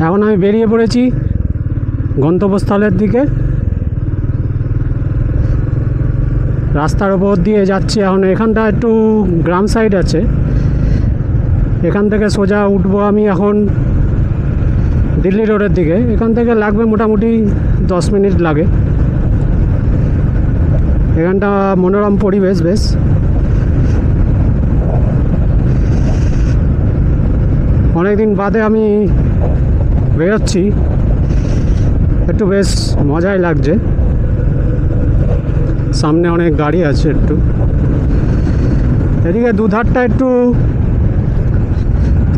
এখন আমি বেরিয়ে পড়েছি গন্তব্যস্থলের দিকে। রাস্তার ওপর দিয়ে যাচ্ছি এখন। এখানটা একটু গ্রাম সাইড আছে, এখান থেকে সোজা উঠবো আমি এখন দিল্লি রোডের দিকে। এখান থেকে লাগবে মোটামুটি 10 মিনিট লাগে। এখানটা মনোরম পরিবেশ বেশ। অনেকদিন বাদে আমি বেরোচ্ছি, একটু বেশ মজাই লাগছে। সামনে অনেক গাড়ি আছে, একটু এদিকে দুধারটা একটু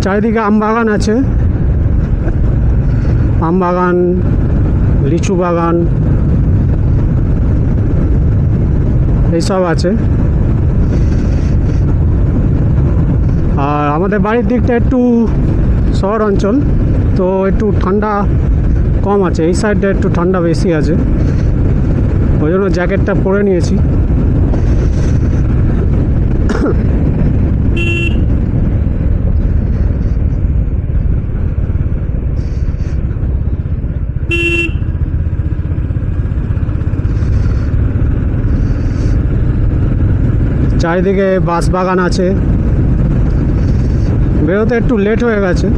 চারিদিকে আম বাগান আছে, আম বাগান, লিচু বাগান এইসব আছে। আর আমাদের বাড়ির দিকটা একটু শহর অঞ্চল, তো একটু ঠান্ডা কম আছে। এই সাইডটা একটু ঠান্ডা বেশি আছে, ওই জন্য জ্যাকেটটা পরে নিয়েছি। চারিদিকে বাঁশ বাগান আছে। বেরোতে একটু লেট হয়ে গেছে,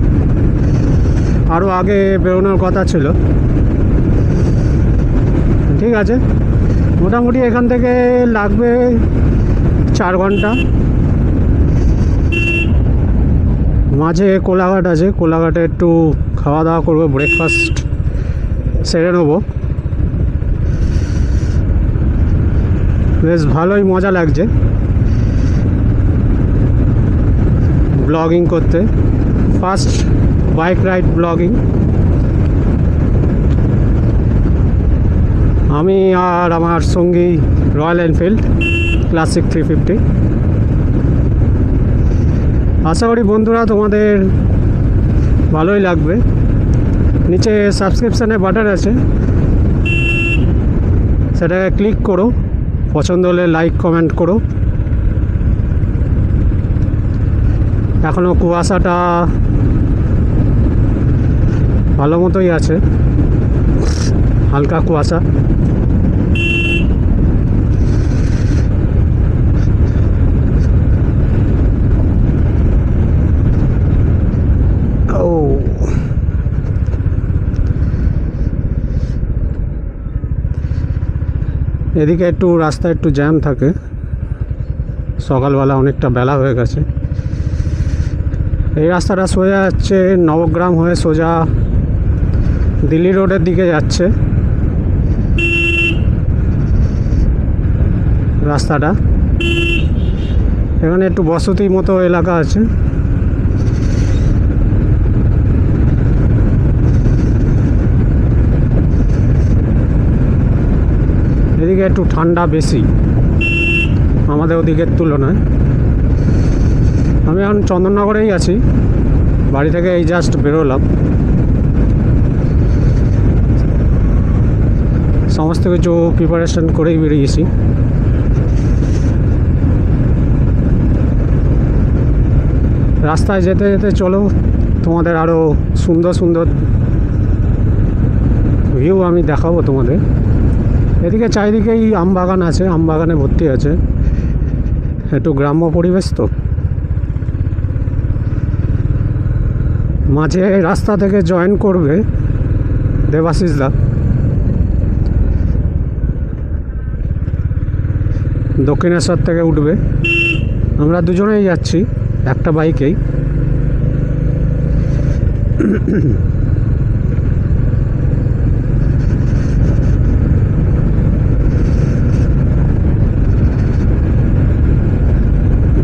আরও আগে বেরোনোর কথা ছিল। ঠিক আছে, মোটামুটি এখান থেকে লাগবে 4 ঘন্টা। মাঝে কোলাঘাট আছে, কোলাঘাটে একটু খাওয়া দাওয়া করবো, ব্রেকফাস্ট সেরে নেবো। বেশ ভালোই মজা লাগছে ব্লগিং করতে, ফার্স্ট বাইক রাইড ব্লগিং। আমি আর আমার সঙ্গী রয়্যাল এনফিল্ড ক্লাসিক 350। আশা করি বন্ধুরা তোমাদের ভালোই লাগবে। নিচে সাবস্ক্রিপশানের বাটন আছে, সেটাকে ক্লিক করো, পছন্দ হলে লাইক কমেন্ট করো। এখনও কুয়াশাটা ভালো মতোই আছে, হালকা কুয়াশা। ও এদিকে একটু রাস্তা একটু জ্যাম থাকে, সকালবেলা অনেকটা বেলা হয়ে গেছে। এই রাস্তাটা সোজা যাচ্ছে নবগ্রাম হয়ে সোজা দিল্লি রোডের দিকে যাচ্ছে রাস্তাটা। এখানে একটু বসতি মতো এলাকা আছে। এদিকে একটু ঠান্ডা বেশি আমাদের ওদিকের তুলনায়। আমি এখন চন্দননগরেই আছি, বাড়ি থেকে এই জাস্ট বেরোলাম। সমস্ত কিছু প্রিপারেশন করেই বেরিয়েছি। রাস্তায় যেতে যেতে চলো তোমাদের আরও সুন্দর সুন্দর ভিউ আমি দেখাবো তোমাদের। এদিকে চারিদিকেই আম বাগান আছে, আম বাগানে ভর্তি আছে। একটু গ্রাম্য পরিবেশ তো। মাঝে রাস্তা থেকে জয়েন করবে দেবাশিস দা, দক্ষিণেশ্বর থেকে উঠবে। আমরা দুজনেই যাচ্ছি একটা বাইকেই।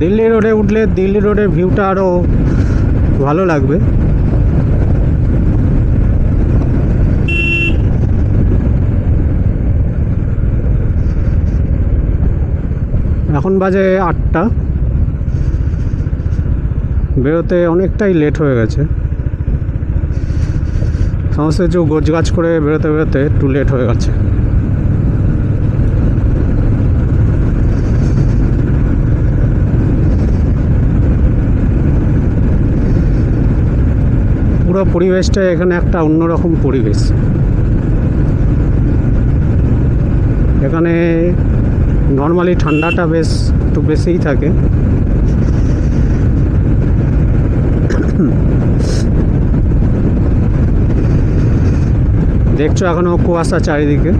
দিল্লি রোডে উঠলে দিল্লি রোডের ভিউটা আরও ভালো লাগবে। এখন বাজে 8টা, বেরোতে অনেকটাই লেট হয়ে গেছে। সমস্ত কিছু গোছগাছ করে বেরোতে বেরোতে একটু লেট হয়ে গেছে। পুরো পরিবেশটা এখানে একটা অন্যরকম পরিবেশ। এখানে নর্মালি ঠান্ডাটা বেশ একটু বেশিই থাকে। দেখছো এখনো কুয়াশা চারিদিকে,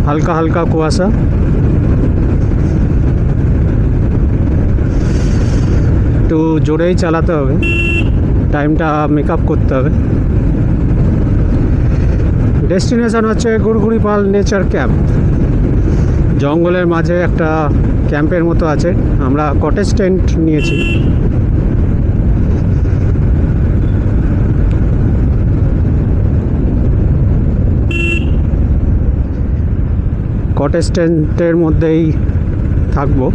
হালকা হালকা কুয়াশা। একটু জোরেই চালাতে হবে, টাইমটা মেকআপ করতে হবে। ডেস্টিনেশন হচ্ছে গুড়গুড়িপাল নেচার ক্যাম্প। জঙ্গলের মাঝে একটা ক্যাম্পের মতো আছে, আমরা কটেজ টেন্ট নিয়েছি। কটেজ টেন্টের মধ্যেই থাকবো,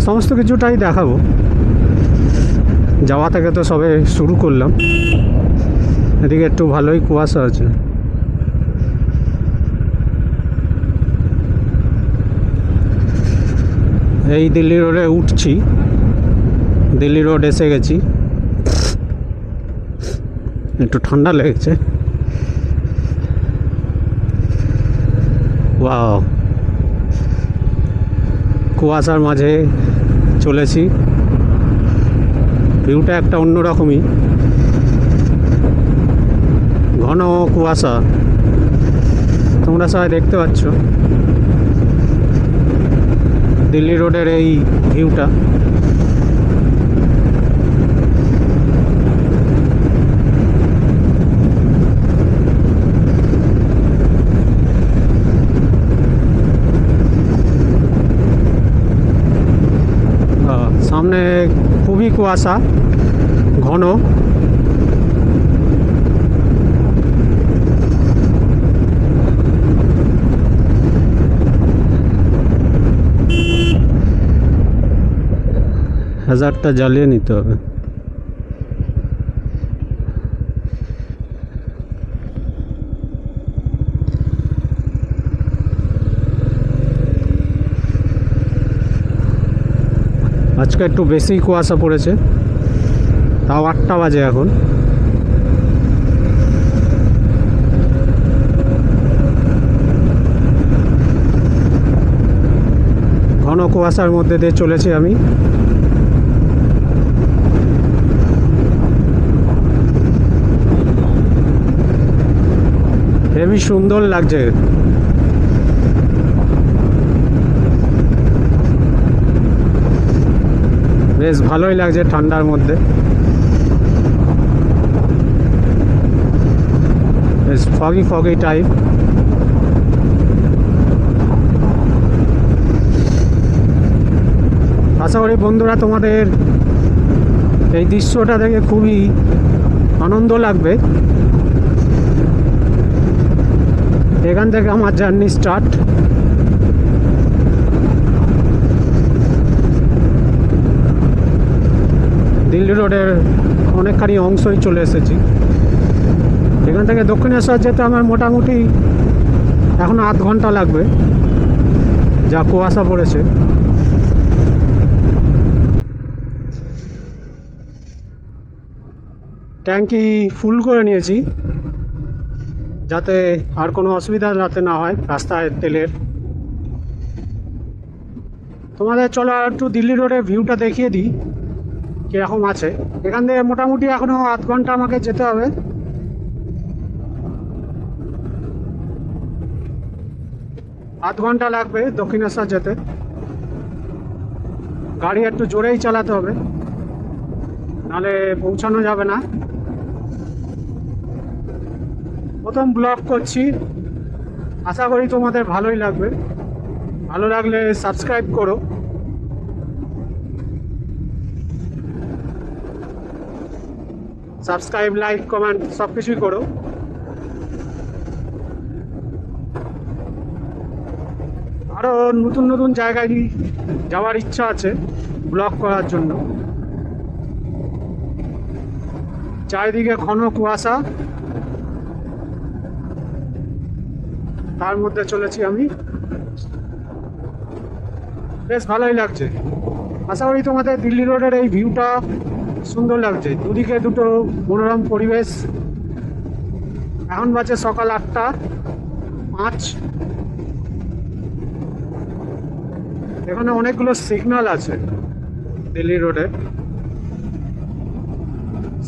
সমস্ত কিছুটাই দেখাবো। যাওয়া থেকে তো সবে শুরু করলাম। এদিকে একটু ভালোই কুয়াশা আছে। এই দিল্লি রোডে উঠছি, দিল্লি রোড এসে গেছি। একটু ঠান্ডা লেগেছে। ওয়াও, কুয়াশার মাঝে চলেছি। ভিউটা একটা অন্যরকমই, ঘন কুয়াশা তোমরা সবাই দেখতে পাচ্ছ। দিল্লি রোডের এই ভিউটা সামনে খুবই কুয়াশা ঘন। হ্যাজার্ডটা জ্বালিয়ে নিতে হবে। আজকে একটু বেশি কুয়াশা পড়েছে, তাও 8টা বাজে এখন। ঘন কুয়াশার মধ্যে দিয়ে চলেছি আমি। হেবি সুন্দর লাগছে। বেশ ভালোই লাগছে ঠান্ডার মধ্যে, বেশ ফগি ফগি টাইপ। আশা করি বন্ধুরা তোমাদের এই দৃশ্যটা দেখে খুবই আনন্দ লাগবে। এখান থেকে আমার জার্নি স্টার্ট। দিল্লি রোডের অনেকখানি অংশই চলে এসেছি। এখান থেকে দক্ষিণেশ্বর যেতে আমার মোটামুটি এখন আধ ঘন্টা লাগবে, যা কুয়াশা পড়েছে। ট্যাঙ্কি ফুল করে নিয়েছি যাতে আর কোনো অসুবিধা যাতে না হয় রাস্তায় তেলের। তোমাদের চলো আর একটু দিল্লি রোডের ভিউটা দেখিয়ে দিই কীরকম আছে। এখান থেকে মোটামুটি এখনও আধ ঘন্টা আমাকে যেতে হবে। আধ ঘন্টা লাগবে দক্ষিণেশ্বর যেতে। গাড়ি একটু জোরেই চালাতে হবে, নাহলে পৌঁছানো যাবে না। প্রথম ব্লগ করছি, আশা করি তোমাদের ভালোই লাগবে। ভালো লাগলে সাবস্ক্রাইব করো। সাবস্ক্রাইব, লাইক, কমেন্ট সব কিছুই করো। আরও নতুন নতুন জায়গায় যাওয়ার ইচ্ছা আছে ব্লগ করার জন্য। চারিদিকে ঘন কুয়াশা, তার মধ্যে চলেছি আমি। বেশ ভালোই লাগছে। আশা করি তোমাদের দিল্লি রোডের এই ভিউটা সুন্দর লাগছে, দুদিকে দুটো মনোরম পরিবেশ। এখন বাজে সকাল 8:05। এখানে অনেকগুলো সিগন্যাল আছে দিল্লি রোডে,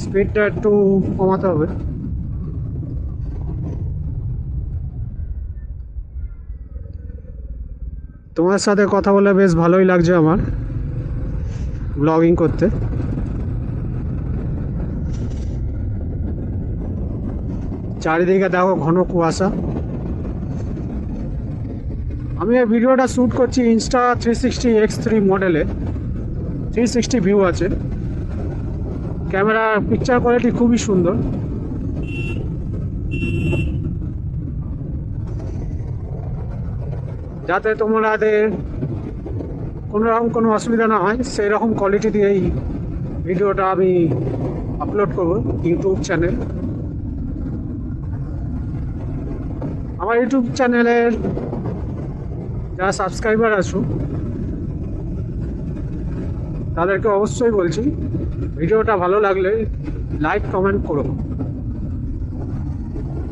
স্পিডটা একটু কমাতে হবে। তোমার সাথে কথা বলে বেশ ভালোই লাগছে আমার ব্লগিং করতে। চারিদিকে দেখো ঘন কুয়াশা। আমি এই ভিডিওটা শ্যুট করছি Insta360X3 মডেলে, 360 ভিউ আছে। ক্যামেরার পিকচার কোয়ালিটি খুবই সুন্দর। যাতে তোমাদের কোনোরকম কোনো অসুবিধা না হয় সেই রকম কোয়ালিটি দিয়ে এই ভিডিওটা আমি আপলোড করব ইউটিউব চ্যানেল। আমার ইউটিউব চ্যানেলের যারা সাবস্ক্রাইবার আছো তাদেরকে অবশ্যই বলছি, ভিডিওটা ভালো লাগলে লাইক কমেন্ট করো।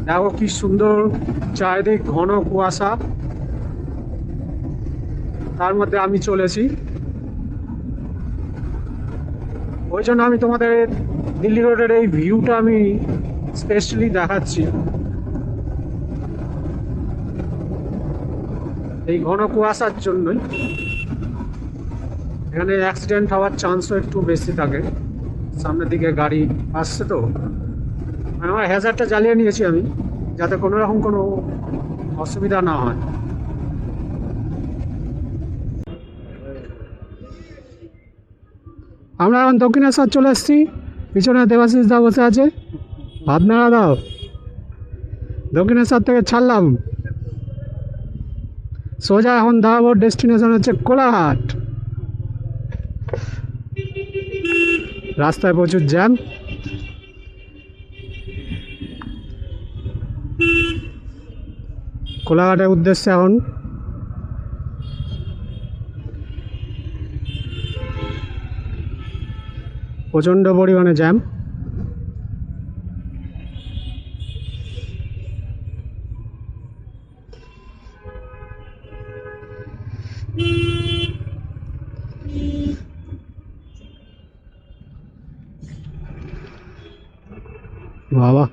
দেখো কি সুন্দর চারিদিক ঘন কুয়াশা, তার মধ্যে আমি চলেছি। ওই জন্য আমি তোমাদের দিল্লি রোডের এই ভিউটা আমি স্পেশালি দেখাচ্ছি। এই ঘন কুয়াশার জন্যই এখানে অ্যাক্সিডেন্ট হওয়ার চান্সও একটু বেশি থাকে। সামনের দিকে গাড়ি আসছে তো আমার হ্যাজারটা জ্বালিয়ে নিয়েছি আমি, যাতে কোনো রকম কোনো অসুবিধা না হয়। আমরা এখন দক্ষিণেশ্বর চলে এসেছি। পিছনে দেবাশিস দা বসে আছে, ভাত নাড়া দাও। দক্ষিণেশ্বর থেকে ছাড়লাম, সোজা এখন দাঁড়াবো, ডেস্টিনেশন হচ্ছে কোলাঘাট। রাস্তায় প্রচুর জ্যাম। কোলাঘাটের উদ্দেশ্যে এখন প্রচণ্ড পরিমাণে জ্যাম। বাবা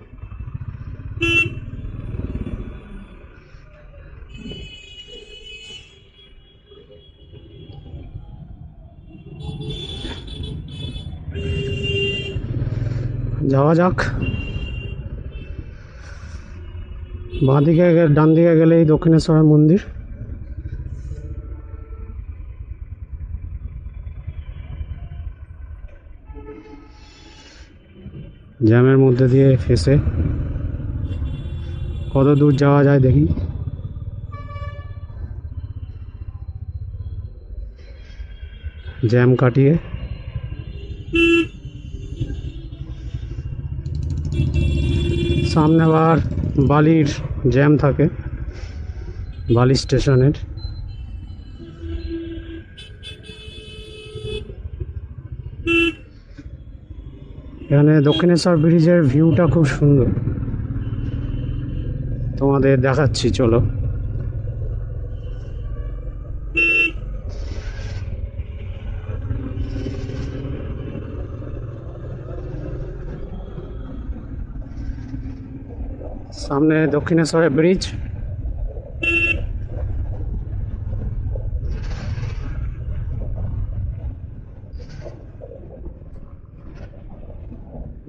যাওয়া যাক। বাঁ দিকে ডান দিকে গেলেই দক্ষিণেশ্বরের মন্দির। জ্যামের মধ্যে দিয়ে ফেসে কত দূর যাওয়া যায় দেখি। জ্যাম কাটিয়ে সামনে আবার বালির জ্যাম থাকে, বালি স্টেশনের। এখানে দক্ষিণেশ্বর ব্রিজের ভিউটা খুব সুন্দর, তোমাদের দেখাচ্ছি চলো। সামনে দক্ষিণেশ্বরের ব্রিজ।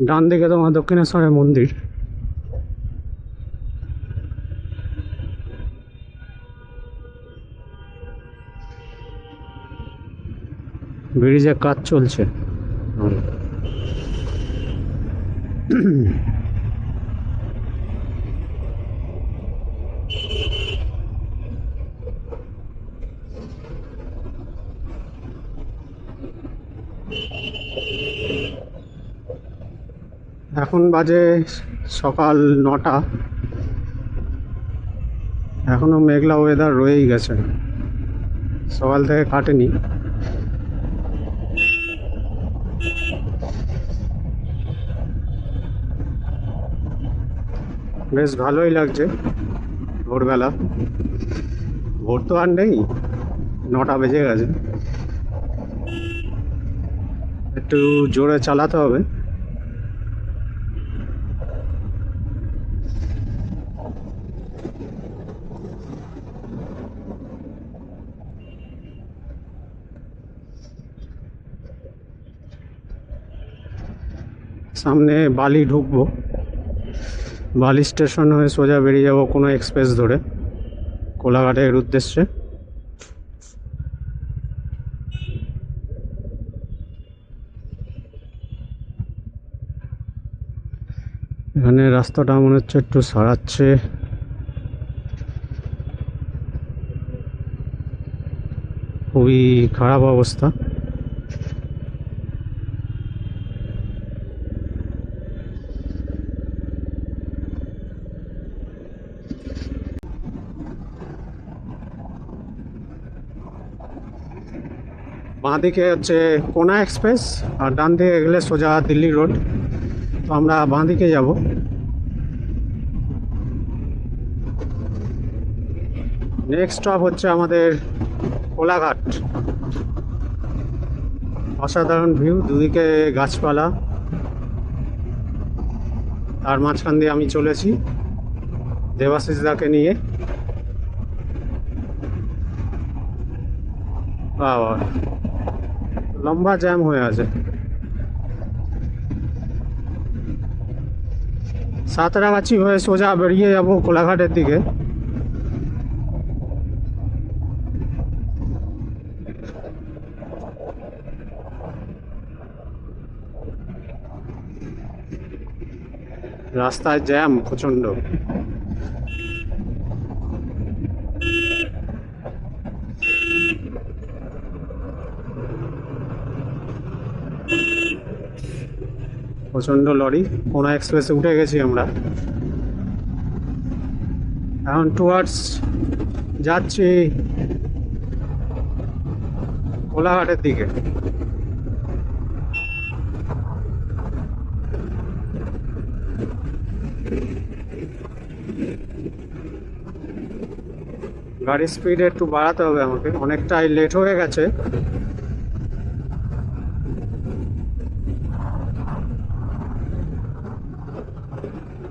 ডান দিকে তোমার দক্ষিণেশ্বরের মন্দির। ব্রিজের কাজ চলছে। এখন বাজে সকাল 9টা, এখনো মেঘলা ওয়েদার রয়েই গেছে, সকাল থেকে কাটেনি। বেশ ভালোই লাগছে ভোরবেলা। ভোর তো আর নেই, 9টা বেজে গেছে। একটু জোরে চালাতে হবে। সামনে বালি ঢুকবো, বালি স্টেশন হয়ে সোজা বেরিয়ে যাবো কোনো এক্সপ্রেস ধরে কোলাঘাটের উদ্দেশ্যে। এখানে রাস্তাটা মনে হচ্ছে একটু সারাচ্ছে, খুবই খারাপ অবস্থা। বাঁ দিকে হচ্ছে কোনা এক্সপ্রেস, আর ডান দিকে গেলে সোজা দিল্লি রোড। তো আমরা বাঁ দিকে যাব। নেক্সট স্টপ হচ্ছে আমাদের কোলাঘাট। অসাধারণ ভিউ, দুদিকে গাছপালা, তার মাঝখান দিয়ে আমি চলেছি দেবাশিস দাকে নিয়ে। বাবা, লম্বা জ্যাম হয়ে আছে। সাঁতরাগাছি হয়ে সোজা বেরিয়ে যাব কোলাঘাটের দিকে। রাস্তায় জ্যাম প্রচণ্ড। প্রচণ্ড লরি। কোনা এক্সপ্রেসে উঠে গেছি আমরা, এখন টুয়ার্ডস যাচ্ছি কোলাঘাটের দিকে। গাড়ির স্পিড একটু বাড়াতে হবে আমাকে, অনেকটাই লেট হয়ে গেছে।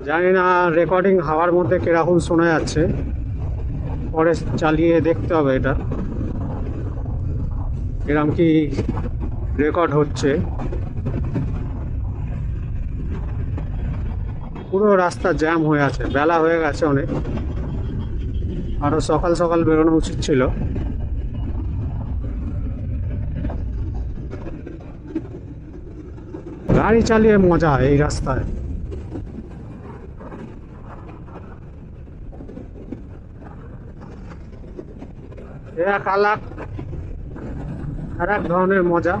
জানি না রেকর্ডিং হাওয়ার মধ্যে কিরকম শোনা যাচ্ছে, পরে চালিয়ে দেখতে হবে এটা কিরকম কি রেকর্ড হচ্ছে। পুরো রাস্তা জ্যাম হয়ে আছে, বেলা হয়ে গেছে অনেক, আরো সকাল সকাল বেরোনো উচিত ছিল। গাড়ি চালিয়ে মজা এই রাস্তায়। এক আলাক আর এক ধরনের মজা।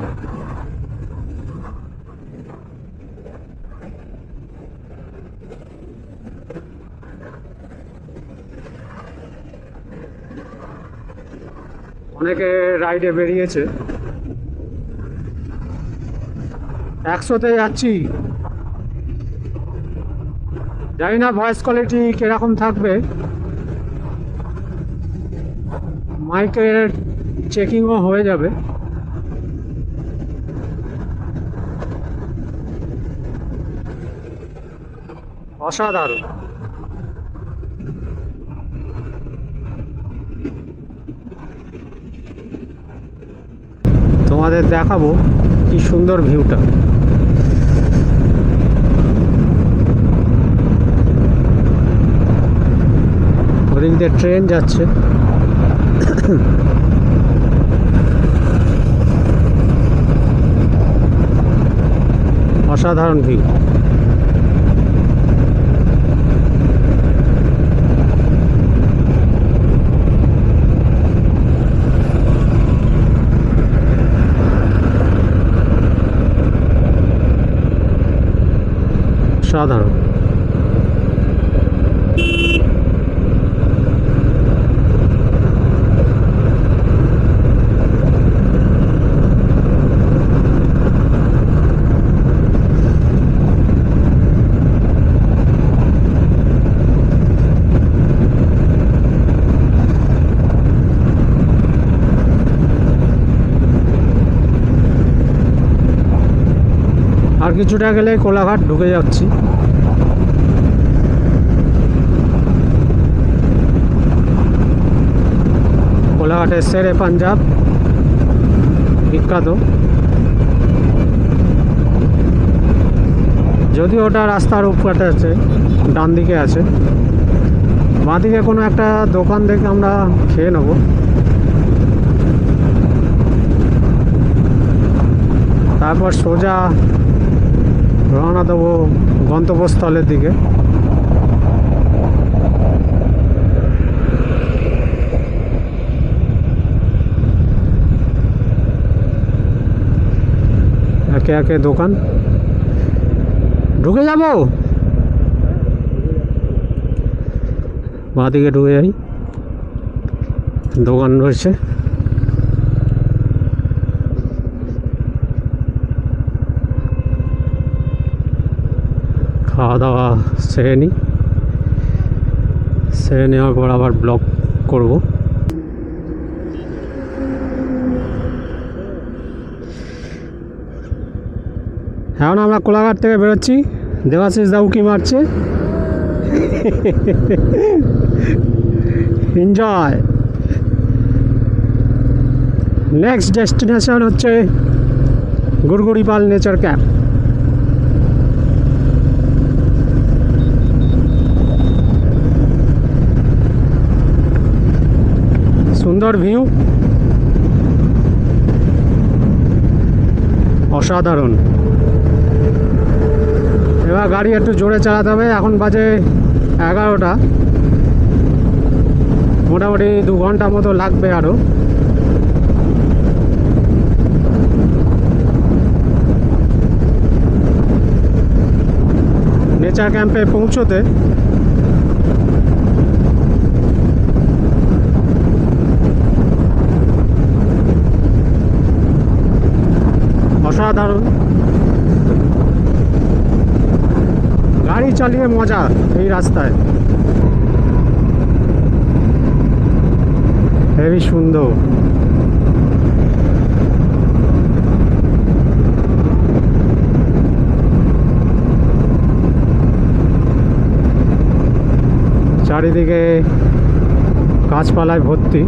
অনেকে রাইডে বেরিয়েছে, 100-তে যাচ্ছি। জানি না ভয়েস কোয়ালিটি কিরকম থাকবে, মাইকের চেকিংও হয়ে যাবে। অসাধারণ। তোমাদের দেখাবো কি সুন্দর ভিউটা। ওদিক দিয়ে ট্রেন যাচ্ছে। অসাধারণ ভিউ। অসাধারণ। কিছুটা গেলে কোলাঘাট ঢুকে যাচ্ছি। কোলাঘাটের শেরে পাঞ্জাব বিখ্যাত, যদিও ওটা রাস্তার উপরে আছে, ডান দিকে আছে। বাঁ দিকে কোনো একটা দোকান দেখে আমরা খেয়ে নেব। তারপর সোজা রওনা দেবো গন্তব্যস্থলের দিকে। একে একে দোকান ঢুকে যাব, বাঁ দিকে ঢুকে যাই, দোকান রয়েছে। খাওয়া দাওয়া সেরে নিই, সেরে নেওয়ার পর আবার ব্লগ করব। এখন আমরা কোলাঘাট থেকে বেরোচ্ছি। দেবাশিস দা উকি মারছে, এনজয়। নেক্সট ডেস্টিনেশন হচ্ছে গুড়গুড়িপাল নেচার ক্যাম্প। সুন্দর ভিউ, অসাধারণ। এবার গাড়ি একটু জোরে চালাতে হবে। এখন বাজে 11টা, মোটামুটি 2 ঘন্টা মতো লাগবে আরও। নেচার ক্যাম্পে পৌঁছতে অসাধারণ। গাড়ি চালিয়ে মজা এই রাস্তায়, হেবি সুন্দর। চারিদিকে গাছপালায় ভর্তি।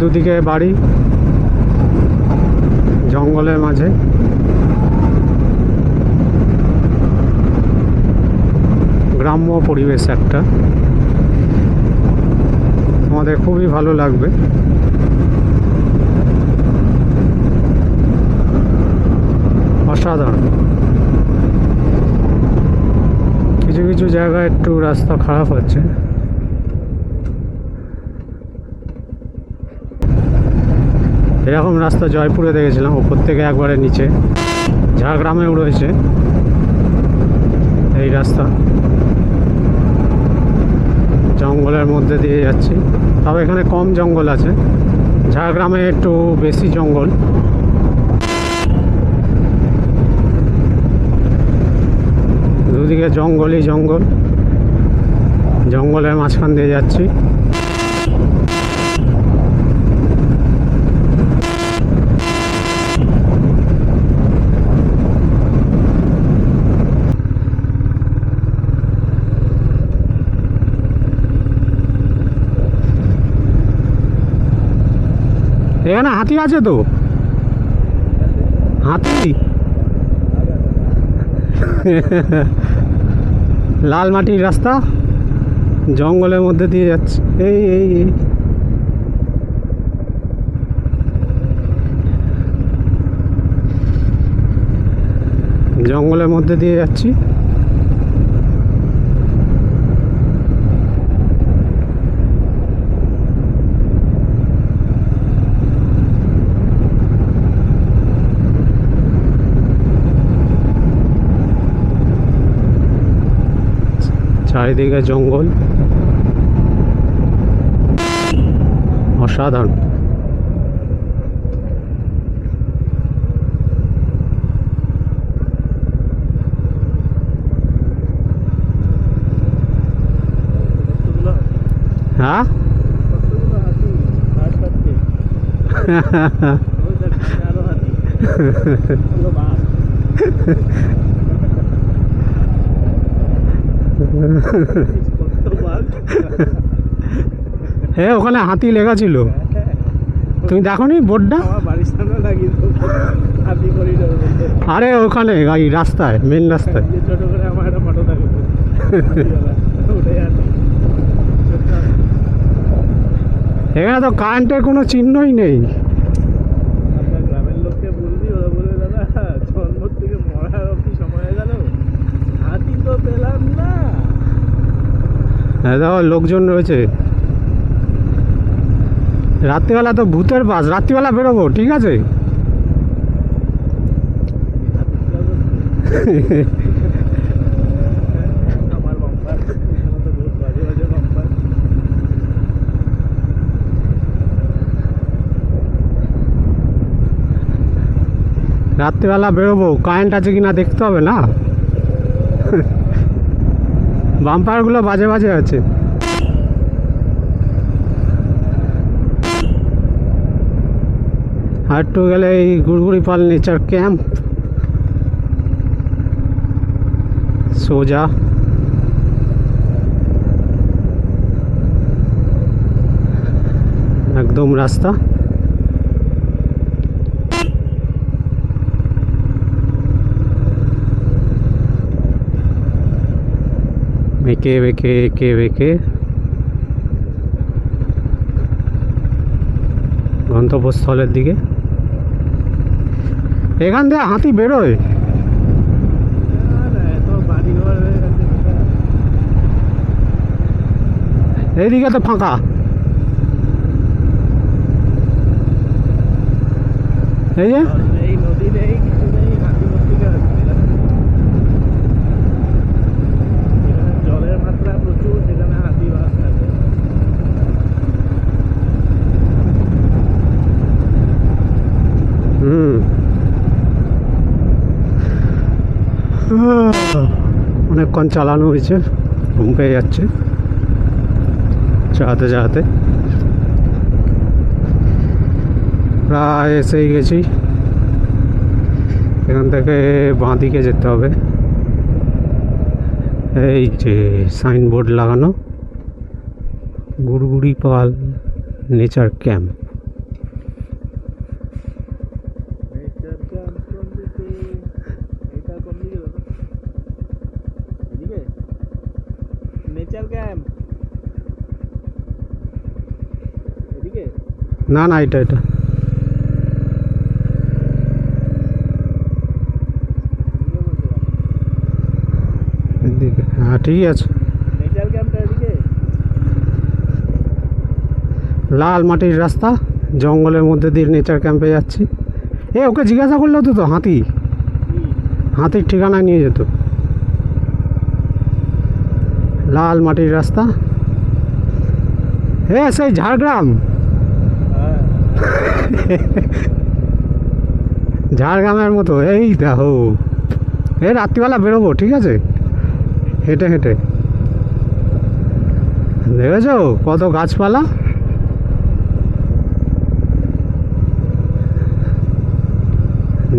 দুদিকে বাড়ি, জঙ্গলের মাঝে। গ্রাম্য পরিবেশ একটা, আমাদের খুবই ভালো লাগবে। অসাধারণ। কিছু কিছু জায়গায় একটু রাস্তা খারাপ হচ্ছে। এরকম রাস্তা জয়পুরে দেখেছিলাম, ওপর থেকে একবারে নিচে। ঝাড়গ্রামেও রয়েছে এই রাস্তা। জঙ্গলের মধ্যে দিয়ে যাচ্ছি, তবে এখানে কম জঙ্গল আছে। ঝাড়গ্রামে একটু বেশি জঙ্গল। দুদিকে জঙ্গলই জঙ্গল, জঙ্গলের মাঝখান দিয়ে যাচ্ছি। এখানে হাতি আছে তো, হাতি। লাল মাটির রাস্তা, জঙ্গলের মধ্যে দিয়ে যাচ্ছে। এই এই এই জঙ্গলের মধ্যে দিয়ে যাচ্ছি। চারিদিকে জঙ্গল, অসাধারণ। ওই দেখ, সামনে আরো হাতি। হলো বাঘ। কত বাঘ। হ্যাঁ, ওখানে হাতি লেখা ছিল, তুমি দেখো নি বোর্ডটা? আমার বাড়ির সামনে লাগিয়ে দেবো, হাতি করিডোর বলতে। আরে ওখানে এই রাস্তায়, মেন রাস্তায়। যে ছোট করে আমার একটা ফটো থাকে, ওটাই হাতি। এখানে তো কারেন্টের কোনো চিহ্নই নেই। আপনার গ্রামের লোককে বলবি, ওরা বলবে দাদা জন্ম থেকে মরার অব্দি সময় হয়ে গেল, হাতি তো পেলাম না। হ্যাঁ, দেখো লোকজন রয়েছে। রাত্রিবেলা তো ভূতের বাস, রাত্রিবেলা বেরোবো, ঠিক আছে? আমার বাম্পার তো বহুত বাজে বাজে বাম্পার। রাত্রিবেলা বেরোবো, কারেন্ট আছে কিনা দেখতে হবে না? বাম্পারগুলো বাজে বাজে আছে। আর একটু গেলে এই গুড়গুড়িপাল নেচার ক্যাম্প, সোজা। একদম রাস্তা। বেঁকে বেঁকে এঁকে বেঁকে গন্তব্যস্থলের দিকে। এখান থেকে হাতি বেরোয়। এইদিকে তো ফাঁকা। এই যে এই নদী নেই, কিছু নেই, হাতি মস্তিকা আছে। এখানে জলের মাত্রা প্রচুর, সেখানে হাতি বাস থাকে। অনেকক্ষণ চালানো হয়েছে, ঘুম পেয়ে যাচ্ছে চালাতে চালাতে। প্রায় এসেই গেছি। এখান থেকে বাঁ দিকে যেতে হবে। এই যে সাইনবোর্ড লাগানো, Gurguripal nature camp. Nature camp কোন দিকে? এটা কোন দিকে দাদা? এদিকে নেচার ক্যাম্প, এদিকে। না না, এটা এটা এদিকে। হ্যাঁ, ঠিকই আছে। নেচার ক্যাম্পটা এদিকে। লাল মাটির রাস্তা, জঙ্গলের মধ্যে দিয়ে নেচার ক্যাম্পে যাচ্ছি। ওকে জিজ্ঞাসা করলো তো হাতি, হাতির ঠিকানা নিয়ে যেত। লাল মাটির রাস্তা, সেই ঝাড়গ্রাম। হ্যাঁ, ঝাড়গ্রামের মতো। এই দেখো, রাত্রিবেলা বেরোবো, ঠিক আছে? হেঁটে হেঁটে। দেখেছো কত গাছপালা।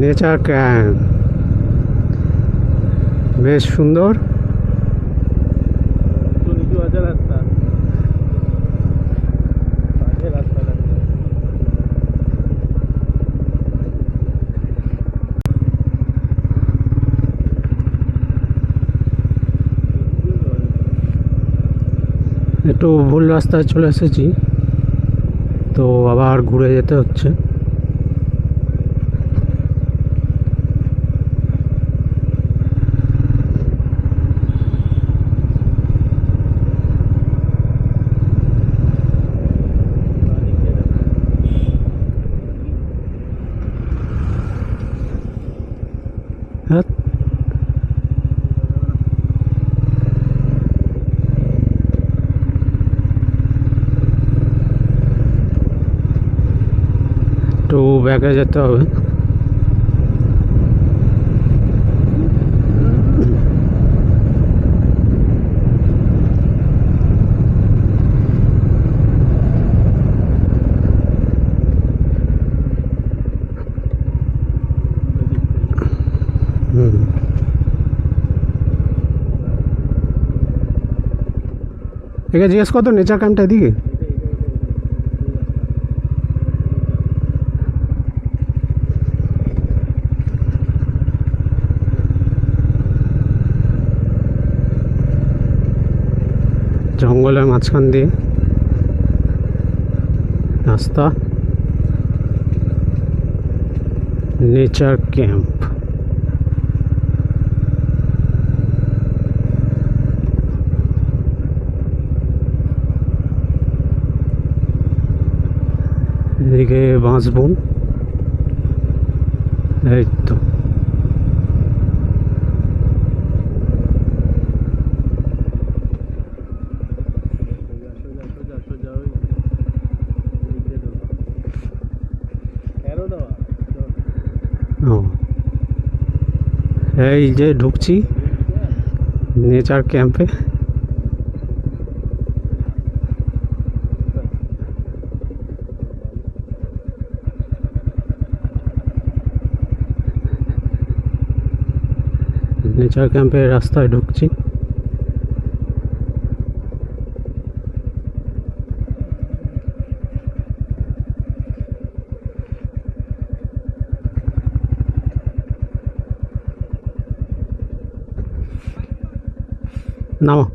নেচার ক্যাম্প বেশ সুন্দর। একটু নিচু আছে রাস্তা, বাজে রাস্তাটা। একটু ভুল রাস্তায় চলে এসেছি, তো আবার ঘুরে যেতে হচ্ছে। হ্যাঁ, একটু ব্যাগে যেতে হবে। একে জিজ্ঞেস করতো নেচার ক্যাম্পটা এদিকে। জঙ্গলের মাঝখান দিয়ে রাস্তা, নেচার ক্যাম্প। এদিকে বাঁশবন, এই তো ও, এই যে ঢুকছি নেচার ক্যাম্পে। নেচার ক্যাম্পের রাস্তায় ঢুকছি। নামো।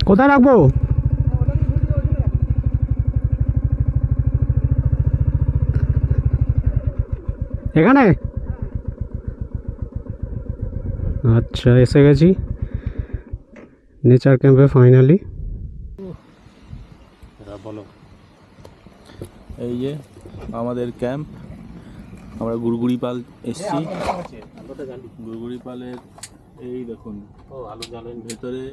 কোথায় রাখবো? এখানে? আচ্ছা, এসে গেছি নেচার ক্যাম্পে ফাইনালি। বলো। এই যে আমাদের ক্যাম্প, আমরা গুড়গুড়িপাল এসছি। গুড়গুড়িপালের এই দেখুন আলো জ্বালেন ভেতরে,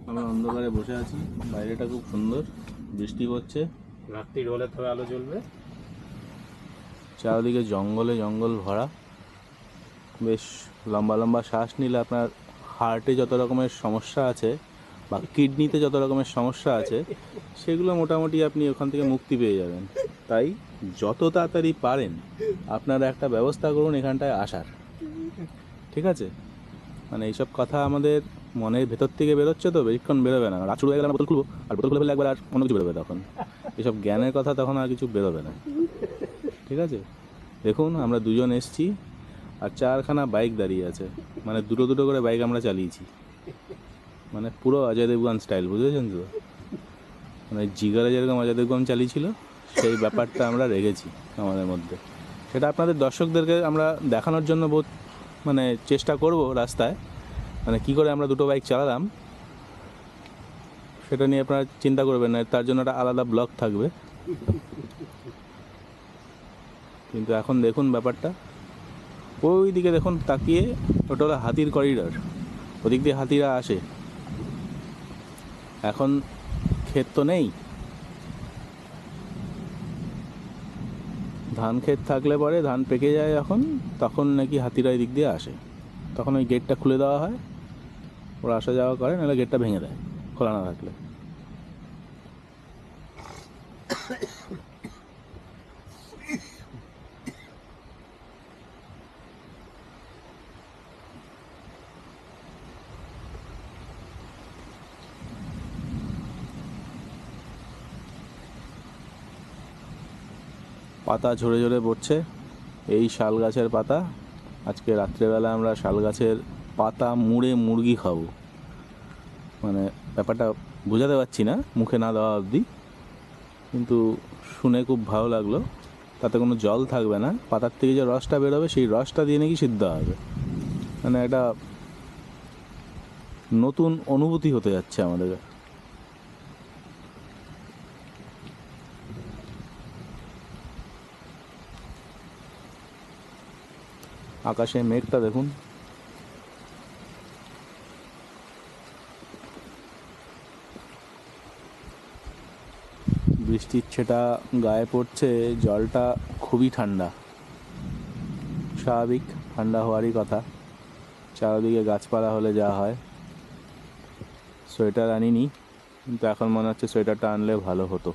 আমরা অন্ধকারে বসে আছি। বাইরেটা খুব সুন্দর, বৃষ্টি পড়ছে, রাত্রির হলে তবে আলো জ্বলবে। চারদিকে জঙ্গলে জঙ্গল ভরা, বেশ লম্বা লম্বা শ্বাস নিলে আপনার হার্টে যত রকমের সমস্যা আছে বা কিডনিতে যত রকমের সমস্যা আছে সেগুলো মোটামুটি আপনি ওখান থেকে মুক্তি পেয়ে যাবেন। তাই যত তাড়াতাড়ি পারেন আপনারা একটা ব্যবস্থা করুন এখানটায় আসার, ঠিক আছে? মানে এইসব কথা আমাদের মনের ভেতর থেকে বেরোচ্ছে, তো বেশিক্ষণ বেরোবে না। রাত শুরু হয়ে গেলে বোতল খুলবো, আর বোতল খুলে ফেললে একবার আর অন্য কিছু বেরোবে, তখন এসব জ্ঞানের কথা তখন আর কিছু বেরোবে না, ঠিক আছে? দেখুন আমরা দুজন এসছি আর 4খানা বাইক দাঁড়িয়ে আছে, মানে দুটো দুটো করে বাইক আমরা চালিয়েছি, মানে পুরো অজয় দেবগন স্টাইল, বুঝেছেন তো? মানে জিগারে যেরকম অজয় দেবগন চালিয়েছিল সেই ব্যাপারটা আমরা রেখেছি আমাদের মধ্যে। সেটা আপনাদের দর্শকদেরকে আমরা দেখানোর জন্য বহুত মানে চেষ্টা করব রাস্তায়, মানে কী করে আমরা দুটো বাইক চালালাম সেটা নিয়ে আপনারা চিন্তা করবেন না, তার জন্য একটা আলাদা ব্লগ থাকবে। কিন্তু এখন দেখুন ব্যাপারটা, ওই দিকে দেখুন তাকিয়ে, ওটা হলো হাতির করিডর, ওদিক দিয়ে হাতিরা আসে। এখন ক্ষেত তো নেই, ধান ক্ষেত থাকলে পরে ধান পেকে যায় এখন, তখন নাকি হাতিরা এই দিক দিয়ে আসে, তখন ওই গেটটা খুলে দেওয়া হয়, ওরা আসা যাওয়া করে, নাহলে গেটটা ভেঙে দেয় খোলা না থাকলে। পাতা ঝরে ঝরে পড়ছে, এই শাল গাছের পাতা। আজকে রাত্রেবেলা আমরা শাল গাছের পাতা মুড়ে মুরগি খাবো, মানে ব্যাপারটা বোঝাতে পারছি না মুখে না দেওয়া অবধি, কিন্তু শুনে খুব ভালো লাগলো। তাতে কোনো জল থাকবে না, পাতার থেকে যে রসটা বেরোবে সেই রসটা দিয়ে নাকি সিদ্ধ হবে, মানে একটা নতুন অনুভূতি হতে যাচ্ছে আমাদের। আকাশে মেঘটা দেখুন, বৃষ্টির ছেটা গায়ে পড়ছে, জলটা খুবই ঠান্ডা, স্বাভাবিক ঠান্ডা হওয়ারই কথা, চারদিকে গাছপালা হলে যা হয়। সোয়েটার আনিনি, কিন্তু এখন মনে হচ্ছে সোয়েটারটা আনলে ভালো হতো।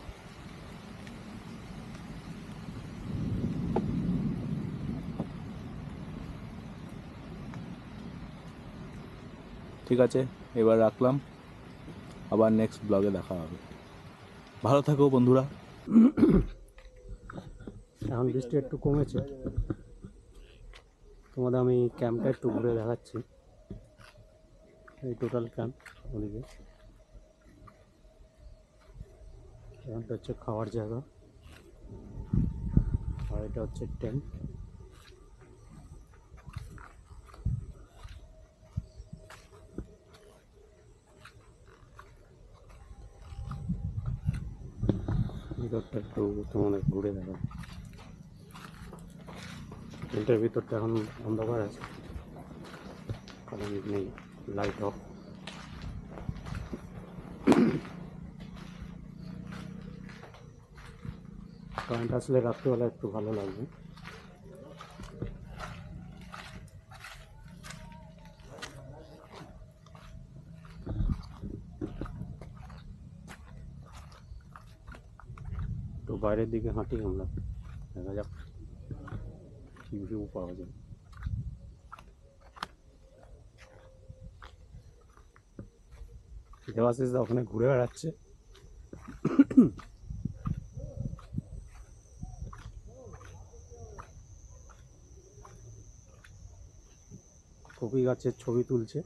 ঠিক আছে, এবার রাখলাম, আবার নেক্সট ব্লগে দেখা হবে। ভালো থাকো বন্ধুরা। এখন বৃষ্টি একটু কমেছে, তোমাদের আমি ক্যাম্পটা একটু ঘুরে দেখাচ্ছি। এই টোটাল ক্যাম্প ওদিকে, এখানটা হচ্ছে খাওয়ার জায়গা, আর এটা হচ্ছে টেন্ট। ভিতরটা একটু তোমাদের ঘুরে দেখা। টেন্টের ভিতরটা এখন অন্ধকার আছে, কারণ নেই, লাইট অফ। কারেন্ট আসলে রাত্রিবেলা একটু ভালো লাগবে। তো বাইরের দিকে হাঁটি আমরা, দেখা যাক কি ভিউ পাওয়া যায়। দেবাশিস দা ওখানে ঘুরে বেড়াচ্ছে। কপি গাছের ছবি তুলছে।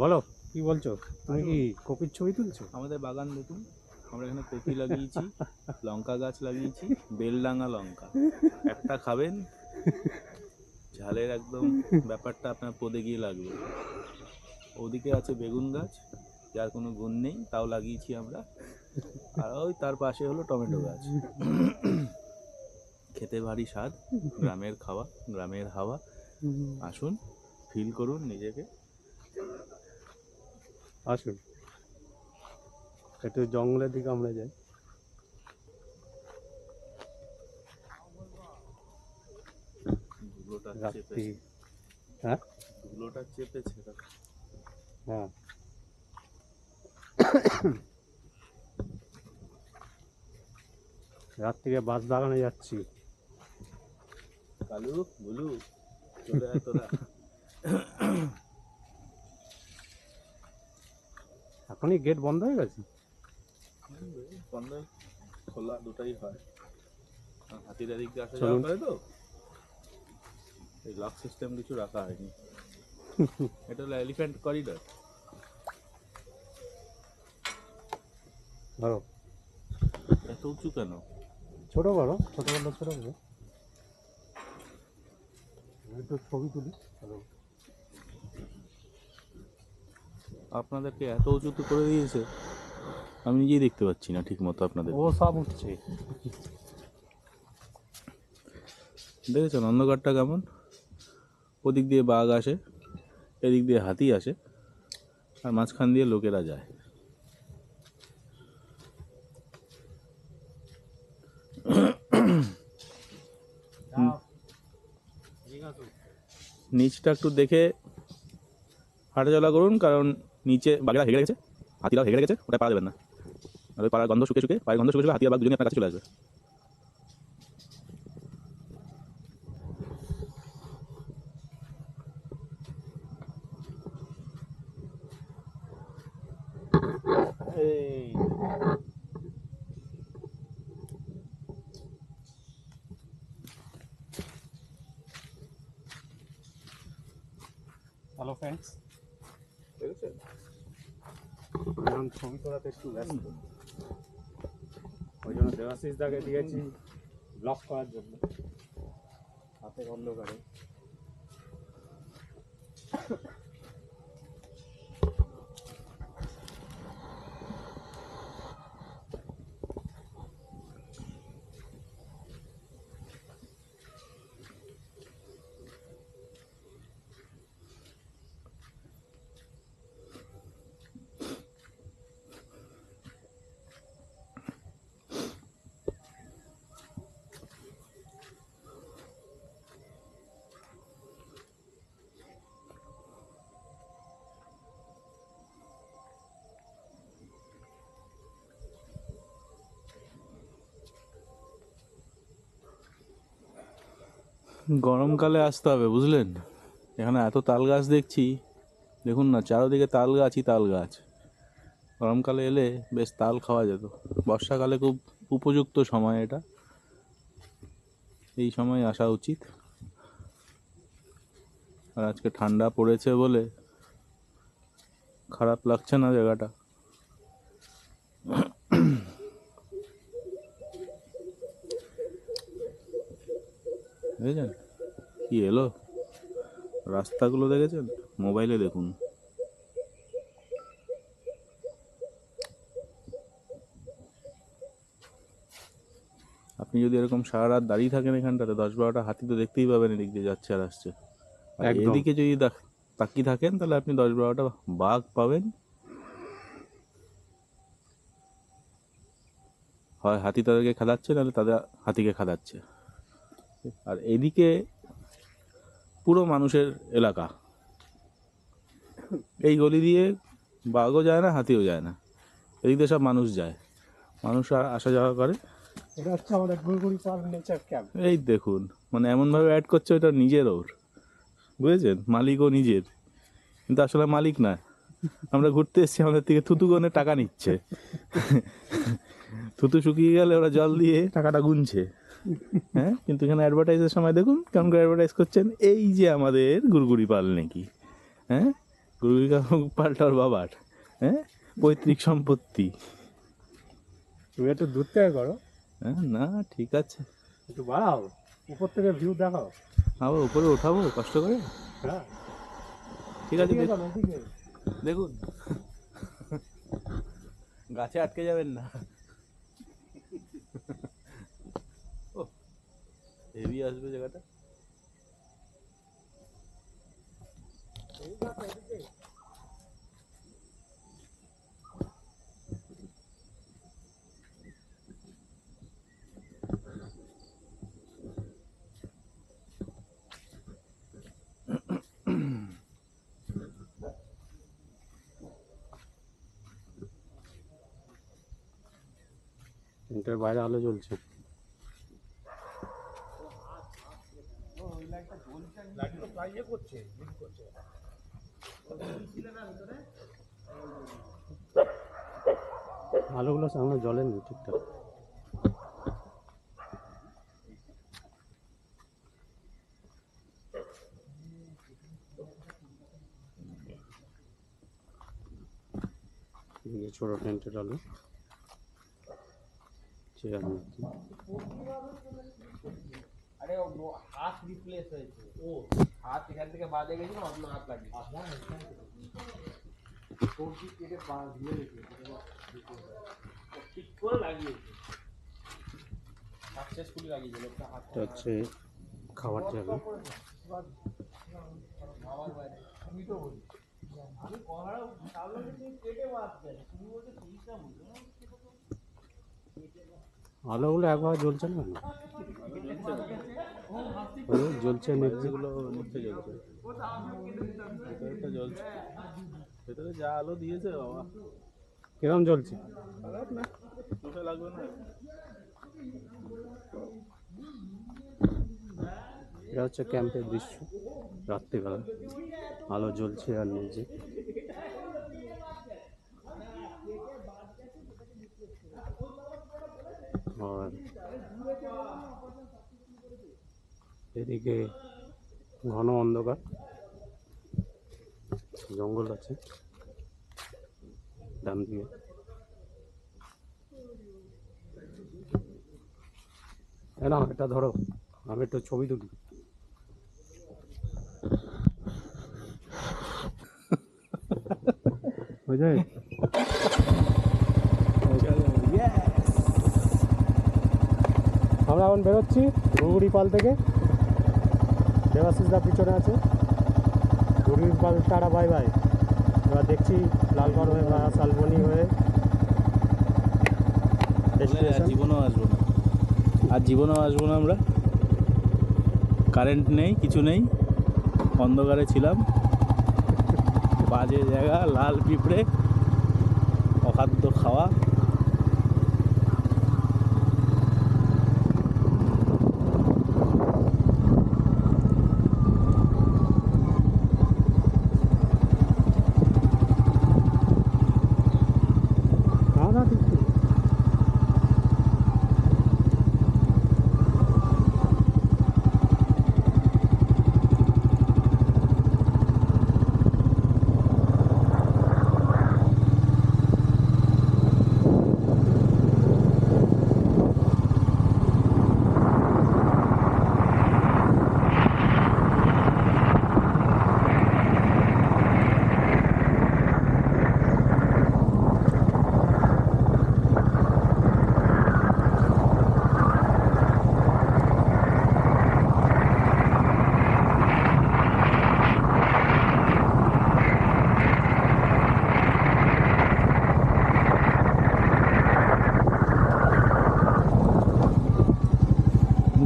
বলো কি বলছো, তুমি কি কপির ছবি তুলছো? আমাদের বাগান দেখুন, আমরা এখানে কপি লাগিয়েছি, লঙ্কা গাছ লাগিয়েছি, বেলডাঙা লঙ্কা। একটা খাবেন, ঝালের একদম ব্যাপারটা আপনার পদে গিয়ে লাগবে। ওদিকে আছে বেগুন গাছ, যার কোনো গুণ নেই, তাও লাগিয়েছি আমরা। আর ওই তার পাশে হলো টমেটো গাছ। খেতে ভারী স্বাদ, গ্রামের খাওয়া, গ্রামের হাওয়া। আসুন, ফিল করুন নিজেকে। আসুন, একটু জঙ্গলের দিকে আমরা যাই। ধুলোটা রাত্রি, চেপেছে, হ্যাঁ ধুলোটা চেপেছে। হ্যাঁ, রাত থেকে বাঁশ বাগানে যাচ্ছি। কালু বুলু চলে আয় তোরা। এখনই গেট বন্ধ হয়ে গেছে? বন্ধ খোলা দুটাই হয়, হাতির এদিক দিয়ে আসা চলুন। যাওয়া করে তো, এই লক সিস্টেম কিছু রাখা হয়নি। এটা হলো এলিফ্যান্ট করিডর। ধরো, এত উঁচু কেন? ছোট করো, ছোট করলে ছোট করো। একটু ছবি তুলি। হ্যালো, আপনাদেরকে এত উঁচুতে করে দিয়েছে, আমি নিজেই দেখতে পাচ্ছি না ঠিক মতো আপনাদের। ও সব উঠছে। দেখেছেন অন্ধকারটা কেমন? ওদিক দিয়ে বাঘ আসে, এদিক দিয়ে হাতি আসে, আর মাঝখান দিয়ে লোকেরা যায়। নিচটা একটু দেখে হাঁটাচলা করুন, কারণ নিচে বাঘেরা হেগে গেছে, হাতিরাও হেগে গেছে, ওটা পারা যাবেন না। আর ওই পাড়ার গন্ধ শুকে শুকে, পায়ের গন্ধ শুকে শুকে হাতি আর বাঘ দুজনে আপনার কাছে চলে আসবে। এই হ্যালো ফ্রেন্ডস, দেখেছেন? এখন ছবি তোলাতে একটু ব্যস্ত, ওই জন্য দেবাশিস দাকে দিয়েছি ব্লক করার জন্য হাতের অন্ধকারে। গরমকালে আসতে হবে, বুঝলেন? এখানে এত তাল গাছ দেখছি, দেখুন না, চারোদিকে তাল গাছই তাল গাছ। গরমকালে এলে বেশ তাল খাওয়া যেত। বর্ষাকালে খুব উপযুক্ত সময় এটা, এই সময় আসা উচিত। আর আজকে ঠান্ডা পড়েছে বলে খারাপ লাগছে না জায়গাটা। দেখেছেন কি এলো, রাস্তাগুলো দেখেছেন? মোবাইলে দেখুন। আপনি যদি এরকম সারা রাত দাঁড়িয়ে থাকেন এখানটাতে, 10-12টা হাতি তো দেখতেই পাবেন এদিক দিয়ে যাচ্ছে আর আসছে। আর একদম। এদিকে যদি তাকিয়ে থাকেন তাহলে আপনি 10-12টা বাঘ পাবেন। হয় হাতি তাদেরকে খাদাচ্ছে, নাহলে তাদের হাতিকে খাদাচ্ছে। আর এদিকে পুরো মানুষের এলাকা, এই গলি দিয়ে বাঘও যায় না, হাতিও যায় না, এদিক দিয়ে সব মানুষ যায়, মানুষ আসা যাওয়া করে। এটা হচ্ছে আমাদের গুড়গুড়ি পাল নেচার ক্যাম্প। এই দেখুন, মানে এমনভাবে অ্যাড করছে ওটা নিজের, ওর, বুঝেছেন, মালিকও নিজের, কিন্তু আসলে মালিক না। আমরা ঘুরতে এসেছি, আমাদের থেকে থুতু গনে টাকা নিচ্ছে। থুতু শুকিয়ে গেলে ওরা জল দিয়ে টাকাটা গুনছে। হ্যাঁ, কিন্তু এখানে অ্যাডভার্টাইজের সময় দেখুন কেমন করে অ্যাডভার্টাইজ করছেন, এই যে আমাদের গুড়গুড়ি পাল নাকি, হ্যাঁ, গুড়গুড়ি পালটার বাবার, হ্যাঁ, পৈতৃক সম্পত্তি। তুমি একটু দূর থেকে করো। হ্যাঁ, না ঠিক আছে, একটু বাড়াও, উপর থেকে ভিউ দেখাও। আবার উপরে ওঠাবো কষ্ট করে? হ্যাঁ ঠিক আছে, এদিকে চলো, এদিকে। দেখুন, গাছে আটকে যাবেন না। হেভি আসবে জায়গাটা। টেন্টের বাইরে আলো জ্বলছে। আলোগুলো সামনে জ্বলেনি ঠিকঠাক। ছোট টেন্টের আলো, চেয়ার মূর্তি। আরে ও হাত রিপ্লেস হয়েছে, ও হাত এখান থেকে বাজে গেছিল, অন্য হাত লাগিয়ে সবজি কেটে দিয়ে রেখে ঠিক করে লাগিয়েছে, সাকসেসফুলি লাগিয়েছে লোকটা হাত। এটা হচ্ছে খাবার জায়গা। আমার বাইরে আমি তো বলি, আমি কহারা তাহলে তুমি কেটে মারতে, তুমি বলতে জিনিসটা বুঝো না। আলোগুলো একবার জ্বলছে না কেন? ওই জ্বলছে এগুলো নিচে জ্বলছে, ভেতরেটা জ্বলছে, ভেতরে যা আলো দিয়েছে বাবা। কিরম জ্বলছে? খারাপ না, দুটো লাগবে না। এটা হচ্ছে ক্যাম্পের দৃশ্য রাত্রিবেলা, আলো জ্বলছে আর নিচে। আর এদিকে ঘন অন্ধকার, জঙ্গল আছে ডান দিকে। না এটা ধরো, আমি একটু ছবি তুলি। বুঝলে, আমরা এখন বেরোচ্ছি গুড়গুড়ি পাল থেকে। দেবাশিসদা পিছনে আছে। গুড়গুড়ি পাল টাটা, বাই বাই। এবার দেখছি লালগড় হয়ে বা শালবনি হয়ে জীবনেও আসবো না, আর জীবনেও আসবো না আমরা। কারেন্ট নেই, কিছু নেই, অন্ধকারে ছিলাম, বাজে জায়গা, লাল পিঁপড়ে, অখাদ্য খাওয়া।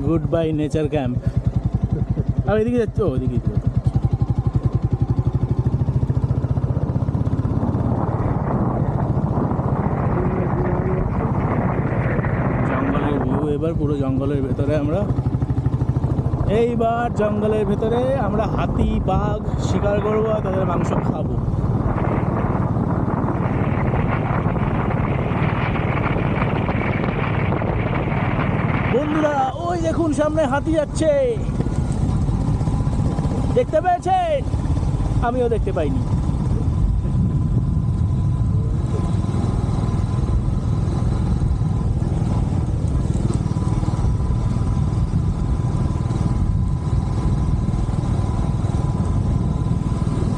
Goodbye nature camp. আর এদিকে যাচ্ছে, ওদিকে জঙ্গলের ভিউ। এবার পুরো জঙ্গলের ভেতরে আমরা, এইবার জঙ্গলের ভেতরে আমরা হাতি বাঘ শিকার করবো আর তাদের মাংস খাবো। বন্ধুরা ওই দেখুন সামনে হাতি যাচ্ছে, দেখতে পেয়েছেন? আমিও দেখতে পাইনি।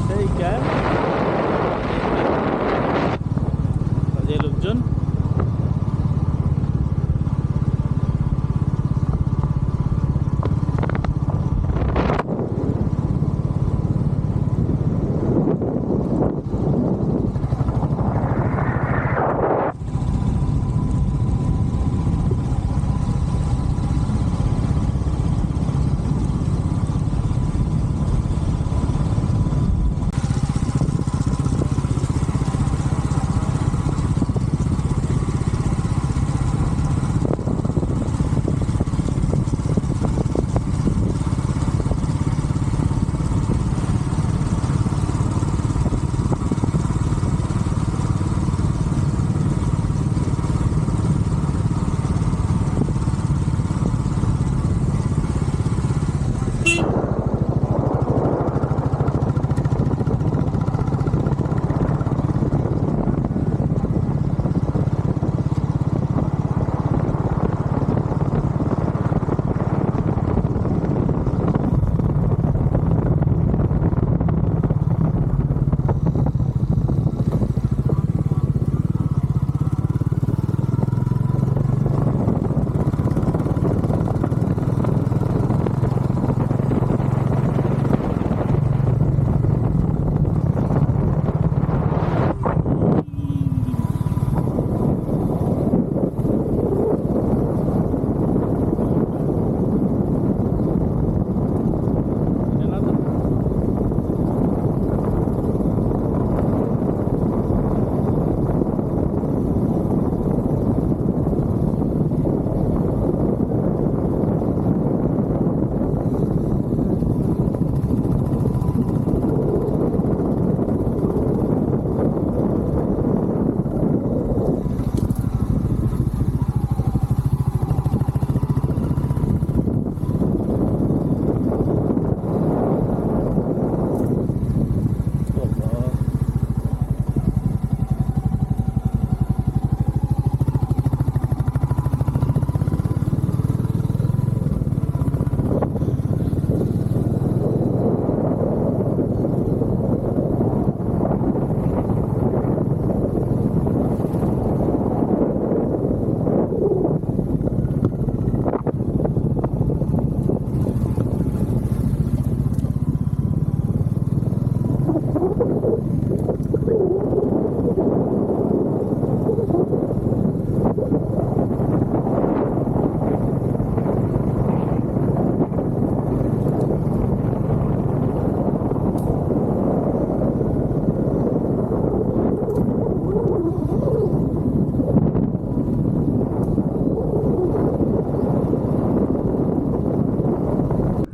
সেই ক্যাম্প, যে লোকজন